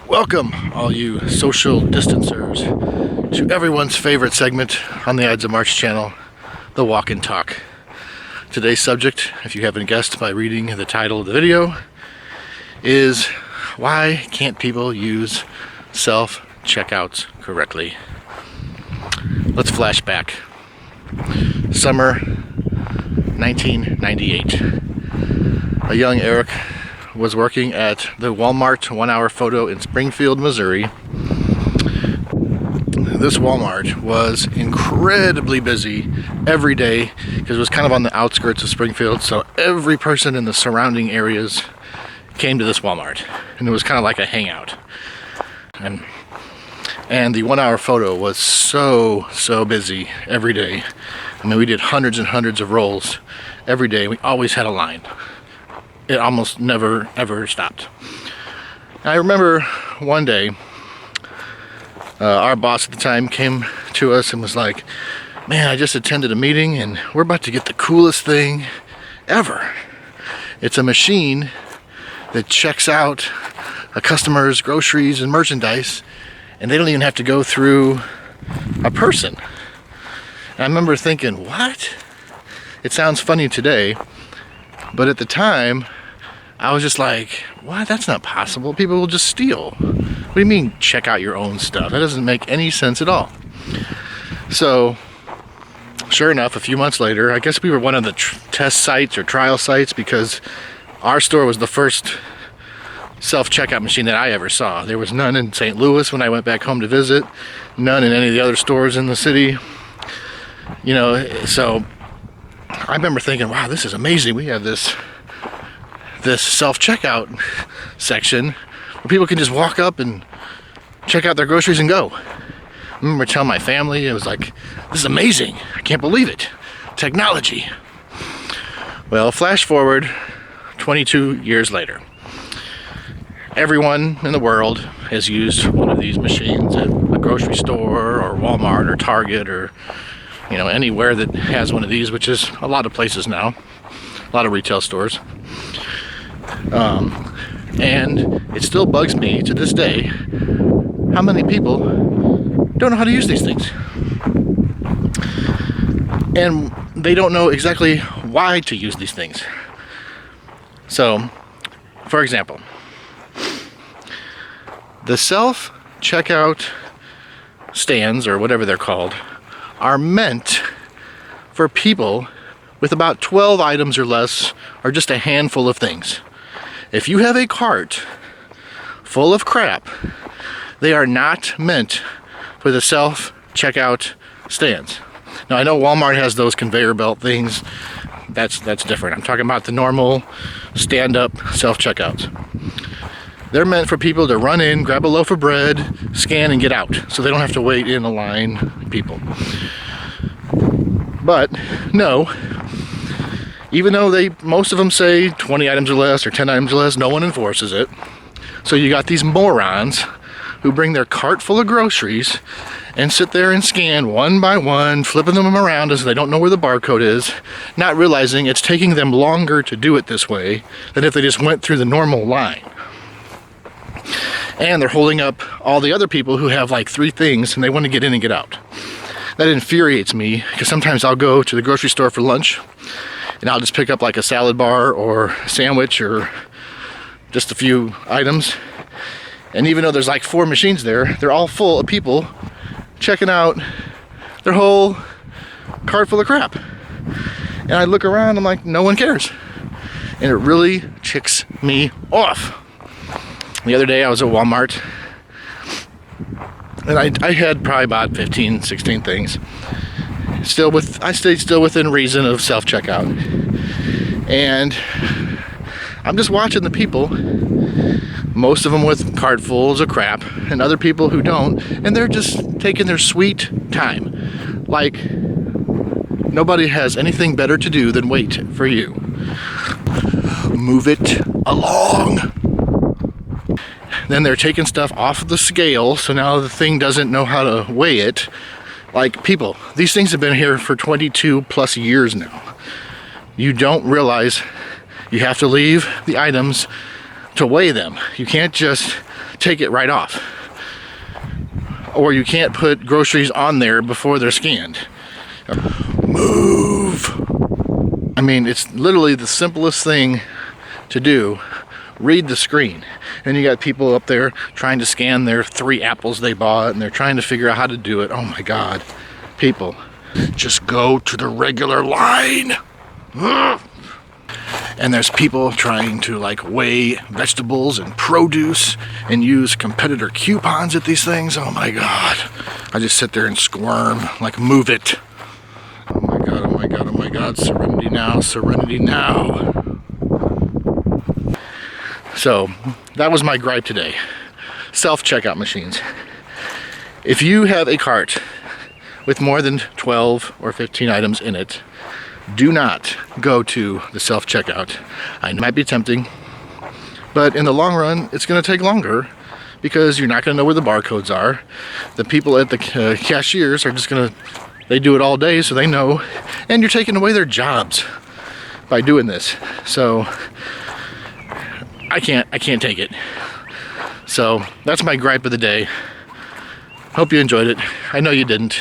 Welcome, all you social distancers, to everyone's favorite segment on the Ides of March channel, the Walk and Talk. Today's subject, if you haven't guessed by reading the title of the video, is why can't people use self-checkouts correctly? Let's flash back. Summer 1998. A young Eric was working at the Walmart 1 Hour Photo in Springfield, Missouri. This Walmart was incredibly busy every day because it was kind of on the outskirts of Springfield, so every person in the surrounding areas came to this Walmart, and it was kind of like a hangout. And the 1 Hour Photo was so busy every day. I mean, we did hundreds and hundreds of rolls every day. We always had a line. It almost never ever stopped. And I remember one day our boss at the time came to us and was like, man, I just attended a meeting and we're about to get the coolest thing ever. It's a machine that checks out a customer's groceries and merchandise, and they don't even have to go through a person. And I remember thinking, what? It sounds funny today, but at the time, I was just like, what? That's not possible. People will just steal. What do you mean check out your own stuff? That doesn't make any sense at all. So, sure enough, a few months later, I guess we were one of the test sites or trial sites because our store was the first self-checkout machine that I ever saw. There was none in St. Louis when I went back home to visit, none in any of the other stores in the city. You know, so I remember thinking, wow, this is amazing. We have this self-checkout section where people can just walk up and check out their groceries and go. I remember telling my family, it was like, this is amazing. I can't believe it. Technology. Well, flash forward 22 years later. Everyone in the world has used one of these machines at a grocery store or Walmart or Target or, you know, anywhere that has one of these, which is a lot of places now, a lot of retail stores. And it still bugs me to this day how many people don't know how to use these things. And they don't know exactly why to use these things. So, for example, the self-checkout stands, or whatever they're called, are meant for people with about 12 items or less, or just a handful of things. If you have a cart full of crap, they are not meant for the self-checkout stands. Now, I know Walmart has those conveyor belt things. That's different. I'm talking about the normal stand-up self-checkouts. They're meant for people to run in, grab a loaf of bread, scan, and get out, so they don't have to wait in a line, people. But no, even though most of them say 20 items or less or 10 items or less, no one enforces it. So you got these morons who bring their cart full of groceries and sit there and scan one by one, flipping them around as they don't know where the barcode is, not realizing it's taking them longer to do it this way than if they just went through the normal line. And they're holding up all the other people who have like 3 things and they want to get in and get out. That infuriates me because sometimes I'll go to the grocery store for lunch and I'll just pick up like a salad bar or a sandwich or just a few items. And even though there's like 4 machines there, they're all full of people checking out their whole cart full of crap. And I look around, I'm like, no one cares. And it really ticks me off. The other day I was at Walmart and I had probably about 15, 16 things. I stayed still within reason of self-checkout. And I'm just watching the people, most of them with cartfuls of crap, and other people who don't, and they're just taking their sweet time. Like, nobody has anything better to do than wait for you. Move it along. Then they're taking stuff off of the scale, so now the thing doesn't know how to weigh it. Like, people, these things have been here for 22 plus years now. You don't realize you have to leave the items to weigh them. You can't just take it right off. Or you can't put groceries on there before they're scanned. Move! I mean, it's literally the simplest thing to do. Read the screen. And you got people up there trying to scan their 3 apples they bought, and they're trying to figure out how to do it. Oh my God. People, just go to the regular line. And there's people trying to like weigh vegetables and produce and use competitor coupons at these things. Oh my God. I just sit there and squirm, like move it. Oh my God, oh my God, oh my God. Serenity now, serenity now. So that was my gripe today. Self-checkout machines. If you have a cart with more than 12 or 15 items in it, do not go to the self-checkout. I know it might be tempting, but in the long run, it's going to take longer because you're not going to know where the barcodes are. The people at the cashiers are just going to, they do it all day, so they know, and you're taking away their jobs by doing this. So I can't take it. So that's my gripe of the day. Hope you enjoyed it. I know you didn't,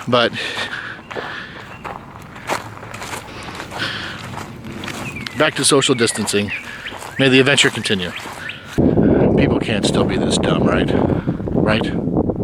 but back to social distancing. May the adventure continue. People can't still be this dumb, right? Right?